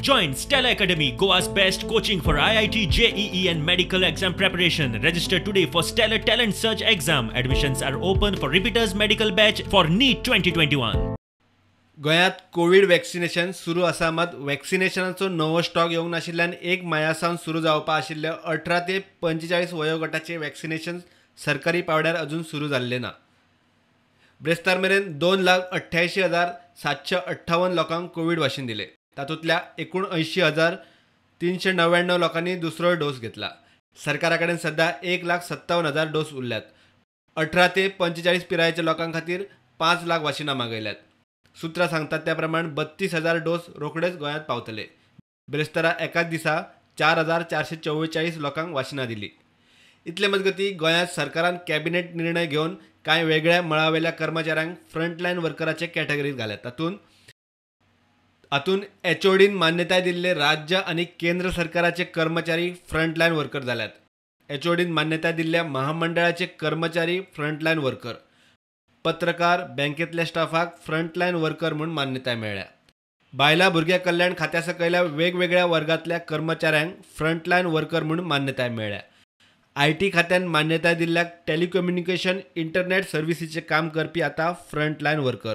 Join Stella Academy, Goa's best coaching for IIT, JEE and medical exam preparation. Register today for Stellar Talent Search exam. Admissions are open for repeaters medical batch for NEET 2021. गोयात Covid vaccination सुरू आसा, मात वॅक्सिनेशनाचो नवो stock येवंक नाशिल्ल्यान 1 मायासावन सुरू जावपा आशिल्ले 18 ते 45 वयोगटाचे वॅक्सिनेशन सरकारी पावड्यार अजून सुरू जाल्ले ना. ब्रेस्तार मेरेन 2,88,758 लोकांक कोविड वाशीन दिले. तातूंतल्या 79,399 लोकांनी दुसरो डोस घेतला. सरकारा कडेन सध्या 1,57,000 डोस उरल्यात. 18 ते 45 पिरायेच्या लोकां खातीर 5 लाख वाशिनां मागयल्यात. सुत्रां सांगतात त्या प्रमाण 32,000 डोस रोखडेच गोंयांत पावतले. ब्रेस्तारा एकाच दिसा 4,444 लोकांक वाशिनां दिली. इतले मजगती गोंयांत सरकारान कॅबिनेट निर्णय घेवन कांय वेगळ्या मळावेल्या कर्मचाऱ्यांक फ्रंटलायन वर्कराचे कॅटेगरीत घाल्यात. हातून HODन मान्यताय दिल्ले राज्य आनी केंद्र सरकाराचे कर्मचारी फ्रंटलायन वर्कर जाल्यात. HODन मान्यताय दिल्ल्या महामंडळाचे कर्मचारी फ्रंटलायन वर्कर, पत्रकार, बँकेतल्या स्टाफाक फ्रंटलायन वर्कर म्हूण मान्यताय मेळ्ळ्या. बायलां भुरग्यां कल्याण खात्या सकयल्या वेगवेगळ्या वर्गांतल्या कर्मचाऱ्यांक फ्रंटलायन वर्कर म्हूण मान्यताय मेळ्ळ्या. IT खात्यान मान्यताय दिल्ल्या टेलिकम्युनिकेशन इंटरनेट सर्व्हिसीचे काम करपी आतां फ्रंटलायन वर्कर.